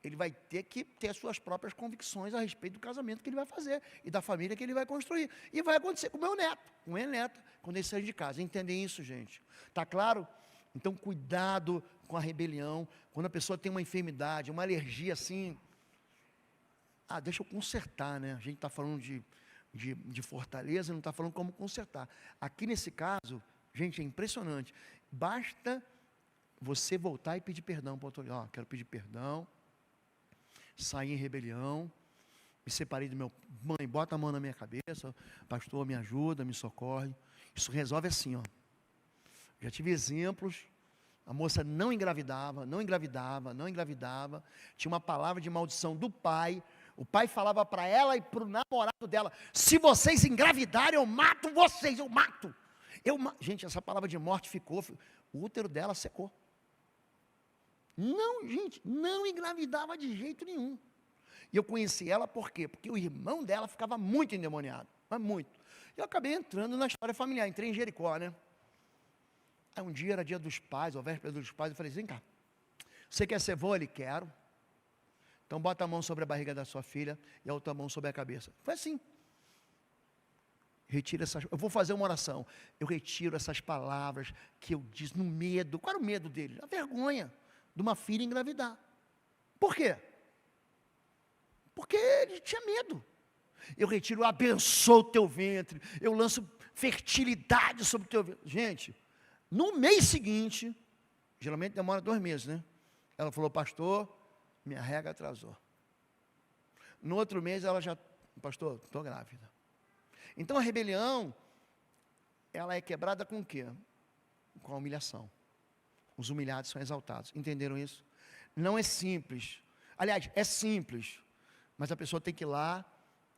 Ele vai ter que ter as suas próprias convicções a respeito do casamento que ele vai fazer e da família que ele vai construir. E vai acontecer com o meu neto, com a minha neta, quando ele sair de casa. Entendem isso, gente? Está claro? Então, cuidado com a rebelião. Quando a pessoa tem uma enfermidade, uma alergia assim, deixa eu consertar, né? A gente está falando de fortaleza, não está falando como consertar. Aqui nesse caso, gente, é impressionante. Basta você voltar e pedir perdão para o outro. Quero pedir perdão, saí em rebelião, me separei do meu... Mãe, bota a mão na minha cabeça, pastor, me ajuda, me socorre. Isso resolve assim, ó. Já tive exemplos, a moça não engravidava, tinha uma palavra de maldição do pai, o pai falava para ela e para o namorado dela, se vocês engravidarem, eu mato vocês, eu mato. Gente, essa palavra de morte ficou, o útero dela secou. Não, gente, não engravidava de jeito nenhum. E eu conheci ela por quê? Porque o irmão dela ficava muito endemoniado, mas muito. Eu acabei entrando na história familiar, entrei em Jericó, né? Aí um dia era dia dos pais, ou véspera dos pais, eu falei, vem cá, você quer ser vô? Ele, quero. Então bota a mão sobre a barriga da sua filha e a outra mão sobre a cabeça. Foi assim. Retira essas, eu vou fazer uma oração, eu retiro essas palavras que eu disse no medo. Qual era o medo dele? A vergonha de uma filha engravidar. Por quê? Porque ele tinha medo. Eu retiro, eu abençoo o teu ventre, eu lanço fertilidade sobre o teu ventre. Gente, no mês seguinte, geralmente demora 2 meses, né? Ela falou, pastor, minha rega atrasou. No outro mês ela já, pastor, estou grávida. Então a rebelião, ela é quebrada com o quê? Com a humilhação. Os humilhados são exaltados. Entenderam isso? Não é simples. Aliás, é simples. Mas a pessoa tem que ir lá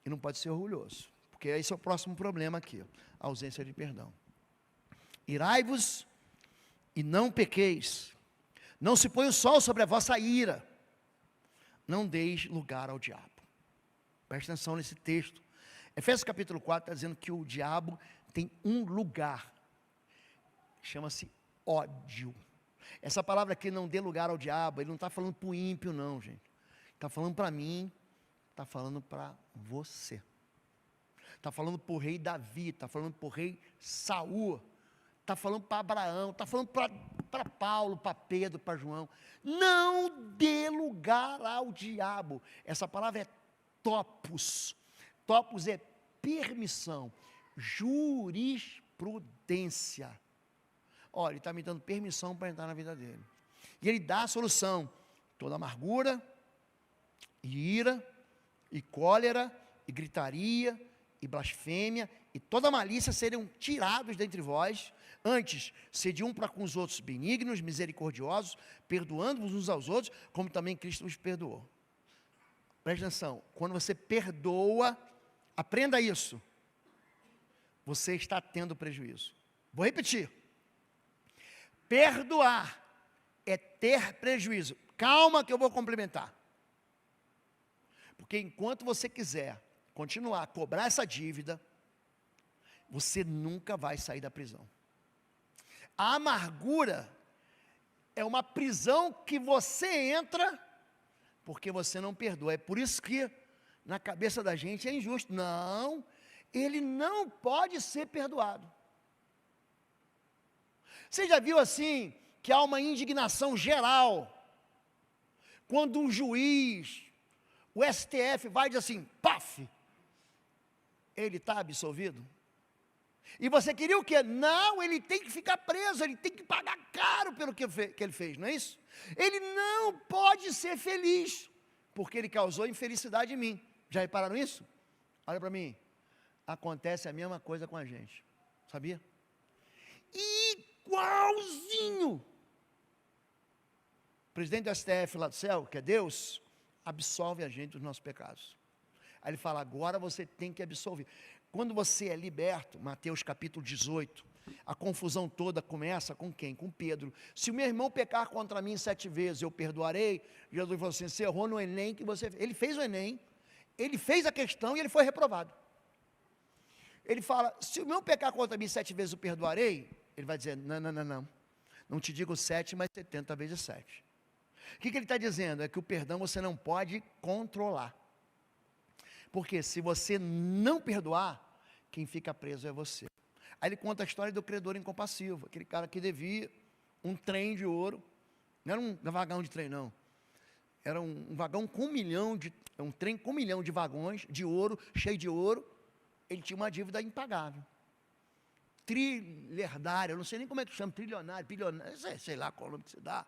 e não pode ser orgulhoso. Porque esse é o próximo problema aqui. A ausência de perdão. Irai-vos e não pequeis. Não se põe o sol sobre a vossa ira. Não deis lugar ao diabo. Preste atenção nesse texto. Efésios capítulo 4 está dizendo que o diabo tem um lugar. Chama-se ódio. Essa palavra aqui, não dê lugar ao diabo, ele não está falando para o ímpio não, gente. Está falando para mim, está falando para você. Está falando para o rei Davi, está falando para o rei Saul, está falando para Abraão, está falando para Paulo, para Pedro, para João. Não dê lugar ao diabo. Essa palavra é topos. Topos é permissão, jurisprudência. Olha, ele está me dando permissão para entrar na vida dele. E ele dá a solução. Toda amargura, e ira, e cólera, e gritaria, e blasfêmia, e toda malícia serão tirados dentre vós. Antes, sede um para com os outros benignos, misericordiosos, perdoando-vos uns aos outros, como também Cristo vos perdoou. Preste atenção, quando você perdoa, aprenda isso, você está tendo prejuízo. Vou repetir. Perdoar é ter prejuízo. Calma que eu vou complementar. Porque enquanto você quiser continuar a cobrar essa dívida, você nunca vai sair da prisão. A amargura é uma prisão que você entra porque você não perdoa. É por isso que na cabeça da gente é injusto. Não, ele não pode ser perdoado. Você já viu assim, que há uma indignação geral, quando um juiz, o STF vai dizer assim, paf, ele está absolvido? E você queria o quê? Não, ele tem que ficar preso, ele tem que pagar caro pelo que ele fez, não é isso? Ele não pode ser feliz, porque ele causou infelicidade em mim. Já repararam isso? Olha para mim, acontece a mesma coisa com a gente, sabia? Igualzinho. O presidente do STF lá do céu, que é Deus, absolve a gente dos nossos pecados. Aí ele fala, agora você tem que absolver. Quando você é liberto, Mateus capítulo 18, a confusão toda começa com quem? Com Pedro. Se o meu irmão pecar contra mim 7 vezes, eu perdoarei. Jesus falou assim, você errou no Enem que você fez. Ele fez o Enem, ele fez a questão e ele foi reprovado. Ele fala, se o meu pecar contra mim 7 vezes, eu perdoarei. Ele vai dizer, não, Não te digo 7, mas 70 vezes 7. O que ele está dizendo? É que o perdão você não pode controlar. Porque se você não perdoar, quem fica preso é você. Aí ele conta a história do credor incompassivo, aquele cara que devia um trem de ouro. Não era um vagão de trem, não. Era um vagão com um trem com 1 milhão de vagões de ouro, cheio de ouro. Ele tinha uma dívida impagável. Trilhardário, eu não sei nem como é que chama, trilionário, bilionário, sei lá qual o nome que se dá.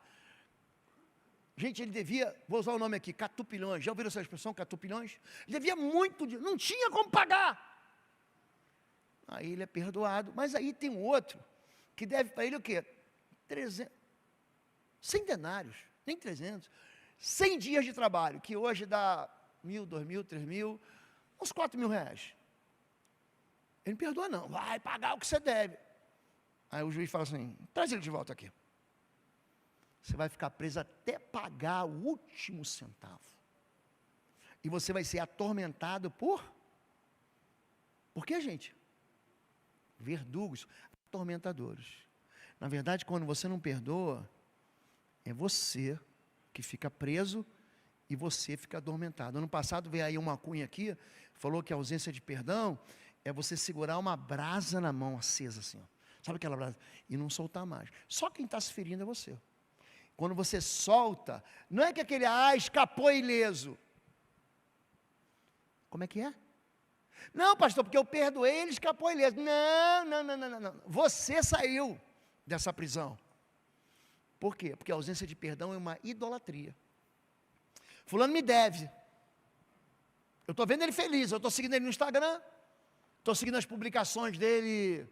Gente, ele devia, vou usar o nome aqui, catupilhões. Já ouviram essa expressão, catupilhões? Ele devia muito, não tinha como pagar. Aí ele é perdoado, mas aí tem um outro, que deve para ele o quê? 100 denários, nem 300, 100 dias de trabalho, que hoje dá 1.000, 2.000, 3.000, uns 4.000 reais. Ele não perdoa não, vai pagar o que você deve. Aí o juiz fala assim, traz ele de volta aqui. Você vai ficar preso até pagar o último centavo. E você vai ser atormentado por quê, gente? Verdugos, atormentadores. Na verdade, quando você não perdoa, é você que fica preso e você fica atormentado. Ano passado veio aí uma cunha aqui, falou que a ausência de perdão é você segurar uma brasa na mão acesa assim, ó. Sabe aquela brasa? E não soltar mais. Só quem está se ferindo é você. Quando você solta, não é que aquele escapou ileso. Como é que é? Não, pastor, porque eu perdoei, ele escapou ileso. Não. Você saiu dessa prisão. Por quê? Porque a ausência de perdão é uma idolatria. Fulano me deve. Eu estou vendo ele feliz, eu estou seguindo ele no Instagram, estou seguindo as publicações dele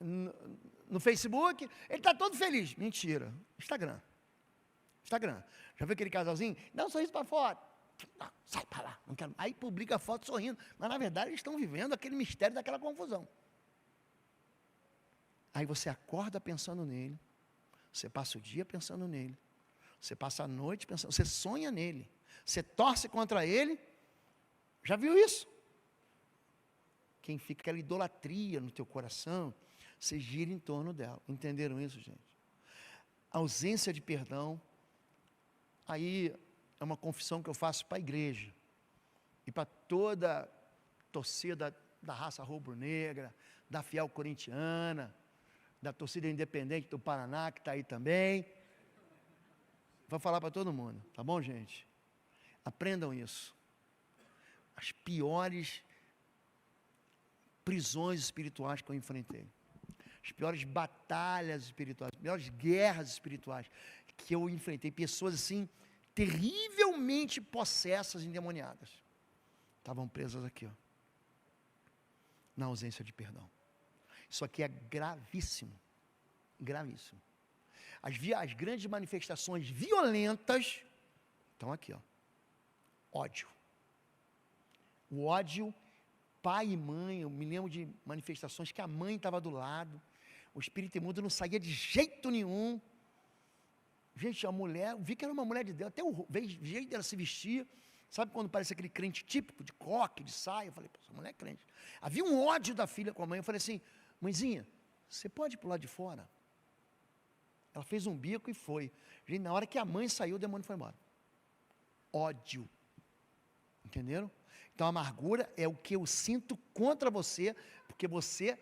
no Facebook, ele está todo feliz. Mentira. Instagram. Já viu aquele casalzinho? Dá um sorriso para fora. Não, sai para lá, não quero. Aí publica a foto sorrindo, mas na verdade eles estão vivendo aquele mistério daquela confusão. Aí você acorda pensando nele, você passa o dia pensando nele, você passa a noite pensando, você sonha nele, você torce contra ele. Já viu isso? Quem fica aquela idolatria no teu coração, você gira em torno dela. Entenderam isso, gente? A ausência de perdão. Aí é uma confissão que eu faço para a igreja e para toda a torcida da raça rubro-negra, da fiel corintiana, da torcida independente do Paraná, que está aí também. Vou falar para todo mundo, tá bom, gente? Aprendam isso. As piores prisões espirituais que eu enfrentei, as piores batalhas espirituais, as piores guerras espirituais que eu enfrentei, pessoas assim, terrivelmente possessas, endemoniadas, estavam presas aqui, ó, na ausência de perdão. Isso aqui é gravíssimo, gravíssimo. As grandes manifestações violentas estão aqui, ó. Ódio. O ódio, pai e mãe, eu me lembro de manifestações que a mãe estava do lado, o espírito imundo não saía de jeito nenhum. Gente, a mulher, eu vi que era uma mulher de Deus, até o jeito dela se vestir, sabe quando parece aquele crente típico, de coque, de saia, eu falei, essa mulher é crente. Havia um ódio da filha com a mãe, eu falei assim, mãezinha, você pode ir para o lado de fora? Ela fez um bico e foi. Gente, na hora que a mãe saiu, o demônio foi embora. Ódio. Entenderam? Então a amargura é o que eu sinto contra você, porque você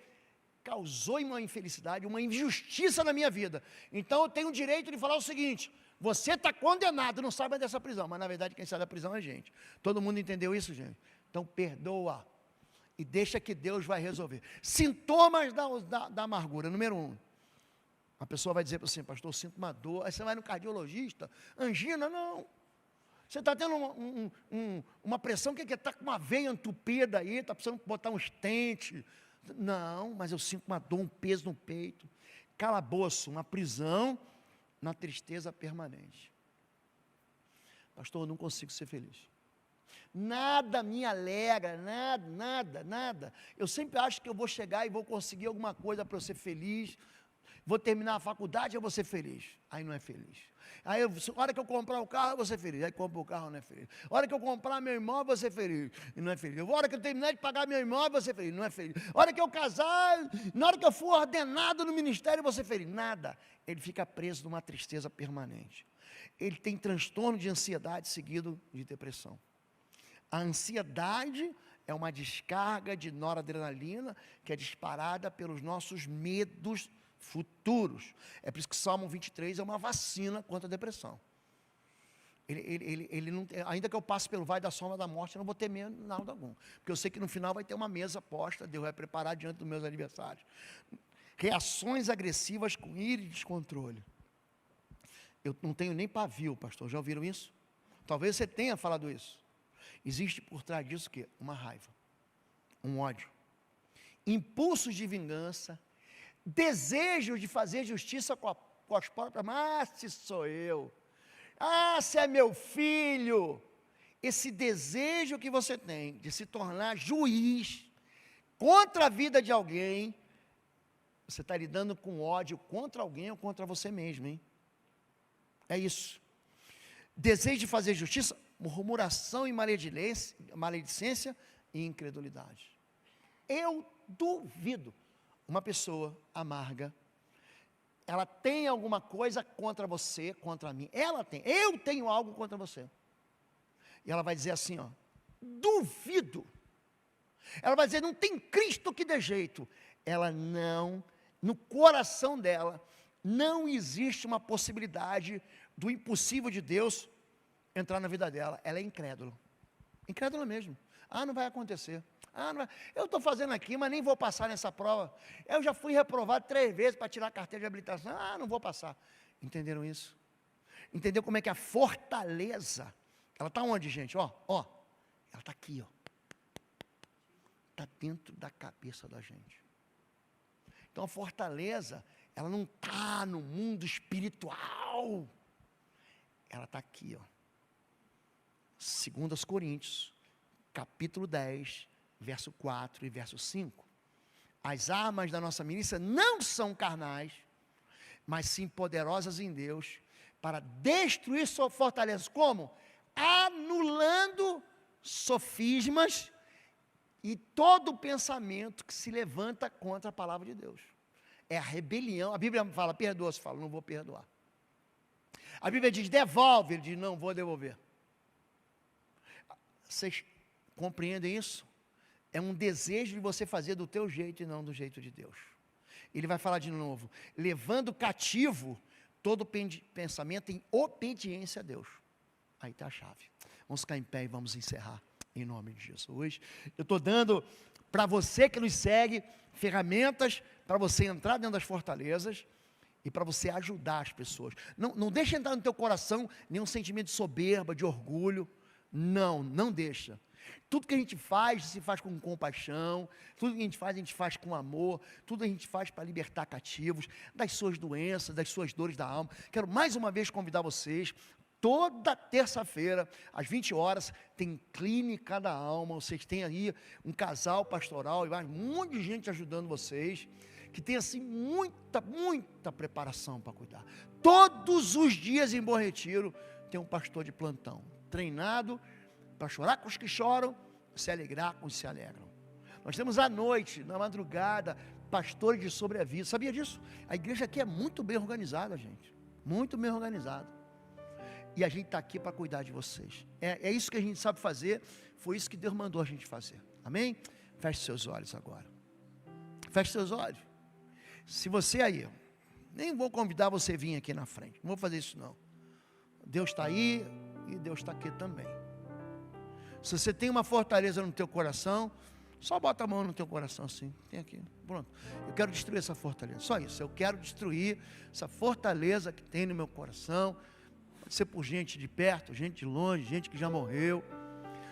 causou uma infelicidade, uma injustiça na minha vida. Então eu tenho o direito de falar o seguinte, você está condenado, não sai mais dessa prisão, mas na verdade quem sai da prisão é a gente. Todo mundo entendeu isso, gente? Então perdoa e deixa que Deus vai resolver. Sintomas da amargura, número 1. A pessoa vai dizer para você, pastor, eu sinto uma dor. Aí você vai no cardiologista, angina, não. Você está tendo uma pressão, que está com uma veia entupida aí, está precisando botar um stent. Não, mas eu sinto uma dor, um peso no peito. Calabouço, uma prisão na tristeza permanente. Pastor, eu não consigo ser feliz. Nada me alegra, nada. Eu sempre acho que eu vou chegar e vou conseguir alguma coisa para eu ser feliz. Vou terminar a faculdade, eu vou ser feliz. Aí não é feliz. Aí, a hora que eu comprar o carro, eu vou ser feliz. Aí compra o carro, não é feliz. A hora que eu comprar meu imóvel, eu vou ser feliz. E não é feliz. A hora que eu terminar de pagar meu imóvel, eu vou ser feliz. Não é feliz. A hora que eu casar, na hora que eu for ordenado no ministério, eu vou ser feliz. Nada. Ele fica preso numa tristeza permanente. Ele tem transtorno de ansiedade seguido de depressão. A ansiedade é uma descarga de noradrenalina que é disparada pelos nossos medos futuros. É por isso que Salmo 23 é uma vacina contra a depressão. Ele não, ainda que eu passe pelo vale da sombra da morte, eu não vou ter medo nada algum. Porque eu sei que no final vai ter uma mesa posta, Deus vai preparar diante dos meus adversários. Reações agressivas com ira e descontrole. Eu não tenho nem pavio, pastor, já ouviram isso? Talvez você tenha falado isso. Existe por trás disso o quê? Uma raiva, um ódio, impulsos de vingança, desejo de fazer justiça com as próprias mãos. Se sou eu, se é meu filho. Esse desejo que você tem de se tornar juiz contra a vida de alguém, você está lidando com ódio contra alguém ou contra você mesmo, hein? É isso. Desejo de fazer justiça, murmuração e maledicência e incredulidade. Eu duvido. Uma pessoa amarga, ela tem alguma coisa contra você, contra mim. Ela tem, eu tenho algo contra você. E ela vai dizer assim, ó, duvido. Ela vai dizer, não tem Cristo que dê jeito. Ela não, no coração dela, não existe uma possibilidade do impossível de Deus entrar na vida dela. Ela é incrédula. Incrédula mesmo. Não vai acontecer. Não vai. Eu estou fazendo aqui, mas nem vou passar nessa prova. Eu já fui reprovado 3 vezes para tirar a carteira de habilitação. Não vou passar. Entenderam isso? Entendeu como é que a fortaleza, ela está onde, gente? Ela está aqui, está dentro da cabeça da gente. Então a fortaleza, ela não está no mundo espiritual. Ela está aqui, 2 Coríntios, capítulo 10, verso 4 e verso 5. As armas da nossa milícia não são carnais, mas sim poderosas em Deus, para destruir sua fortaleza. Como? Anulando sofismas e todo pensamento que se levanta contra a palavra de Deus. É a rebelião. A Bíblia fala, perdoa, você fala, não vou perdoar. A Bíblia diz, devolve, ele diz, não vou devolver. Vocês compreendem isso? É um desejo de você fazer do teu jeito e não do jeito de Deus. Ele vai falar de novo, levando cativo todo pensamento em obediência a Deus. Aí está a chave. Vamos ficar em pé e vamos encerrar em nome de Jesus. Eu estou dando para você que nos segue ferramentas para você entrar dentro das fortalezas e para você ajudar as pessoas. Não deixa entrar no teu coração nenhum sentimento de soberba, de orgulho. Não deixa. Tudo que a gente faz, se faz com compaixão. Tudo que a gente faz com amor. Tudo a gente faz para libertar cativos das suas doenças, das suas dores da alma. Quero mais uma vez convidar vocês. Toda terça-feira, às 20 horas, tem clínica da alma. Vocês têm aí um casal pastoral e um monte de gente ajudando vocês, que tem assim muita preparação para cuidar. Todos os dias em Bom Retiro tem um pastor de plantão, treinado para chorar com os que choram, se alegrar com os que se alegram. Nós temos à noite, na madrugada, pastores de sobreaviso. Sabia disso? A igreja aqui é muito bem organizada, gente. Muito bem organizada. E a gente está aqui para cuidar de vocês. É isso que a gente sabe fazer. Foi isso que Deus mandou a gente fazer. Amém? Feche seus olhos agora. Feche seus olhos. Se você aí, nem vou convidar você a vir aqui na frente. Não vou fazer isso não. Deus está aí e Deus está aqui também. Se você tem uma fortaleza no teu coração, só bota a mão no teu coração assim. Tem aqui. Pronto. Eu quero destruir essa fortaleza. Só isso. Eu quero destruir essa fortaleza que tem no meu coração. Pode ser por gente de perto, gente de longe, gente que já morreu.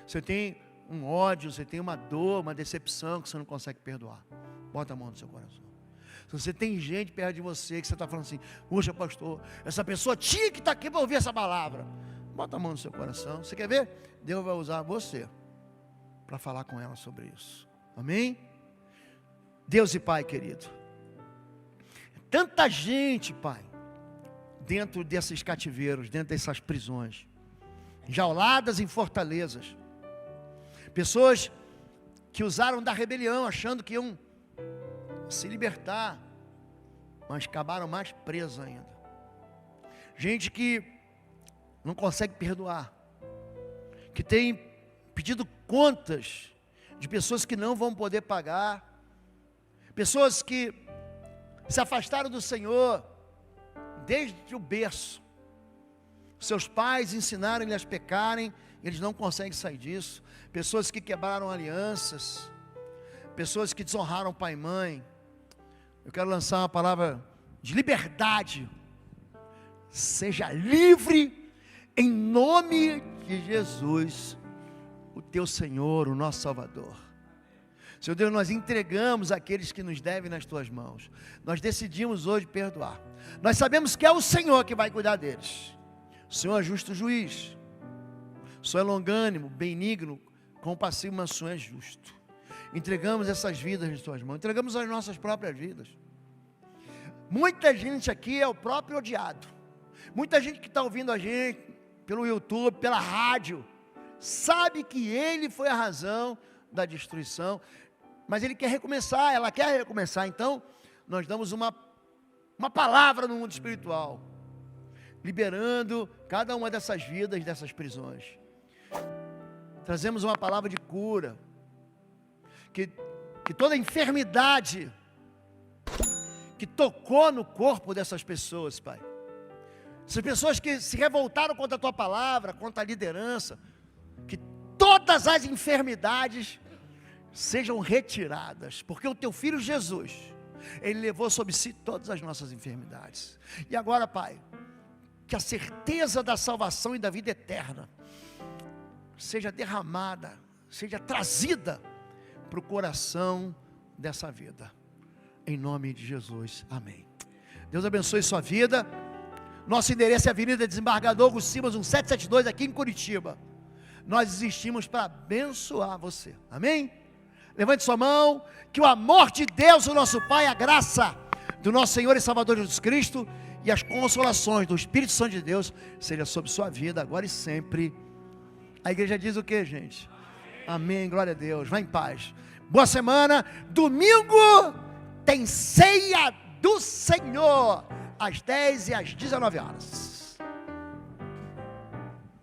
Você tem um ódio, você tem uma dor, uma decepção que você não consegue perdoar. Bota a mão no seu coração. Se você tem gente perto de você que você está falando assim, puxa pastor, essa pessoa tinha que estar aqui para ouvir essa palavra. Bota a mão no seu coração. Você quer ver? Deus vai usar você para falar com ela sobre isso. Amém? Deus e Pai querido, tanta gente, Pai, dentro desses cativeiros, dentro dessas prisões, enjauladas em fortalezas. Pessoas que usaram da rebelião, achando que iam se libertar, mas acabaram mais presos ainda. Gente que não consegue perdoar, que tem pedido contas de pessoas que não vão poder pagar, pessoas que se afastaram do Senhor desde o berço. Seus pais ensinaram-lhes a pecarem, eles não conseguem sair disso. Pessoas que quebraram alianças, pessoas que desonraram pai e mãe. Eu quero lançar uma palavra de liberdade. Seja livre em nome de Jesus, o teu Senhor, o nosso Salvador. Senhor Deus, nós entregamos aqueles que nos devem nas tuas mãos. Nós decidimos hoje perdoar. Nós sabemos que é o Senhor que vai cuidar deles. O Senhor é justo juiz. O Senhor é longânimo, benigno, compassivo, mas o Senhor é justo. Entregamos essas vidas nas tuas mãos. Entregamos as nossas próprias vidas. Muita gente aqui é o próprio odiado. Muita gente que está ouvindo a gente pelo YouTube, pela rádio, sabe que ele foi a razão da destruição, mas ele quer recomeçar, ela quer recomeçar. Então nós damos uma palavra no mundo espiritual, liberando cada uma dessas vidas, dessas prisões. Trazemos uma palavra de cura, que toda enfermidade que tocou no corpo dessas pessoas, Pai, essas pessoas que se revoltaram contra a tua palavra, contra a liderança, que todas as enfermidades sejam retiradas, porque o teu filho Jesus, ele levou sobre si todas as nossas enfermidades. E agora, Pai, que a certeza da salvação e da vida eterna seja derramada, seja trazida para o coração dessa vida, em nome de Jesus, amém. Deus abençoe sua vida. Nosso endereço é Avenida Desembargador Hugo Simas 1772, aqui em Curitiba. Nós existimos para abençoar você, amém? Levante sua mão, que o amor de Deus, o nosso Pai, a graça do nosso Senhor e Salvador Jesus Cristo e as consolações do Espírito Santo de Deus seja sobre sua vida, agora e sempre. A igreja diz o que, gente? Amém, glória a Deus, vá em paz. Boa semana. Domingo tem ceia do Senhor, às 10 e às 19 horas.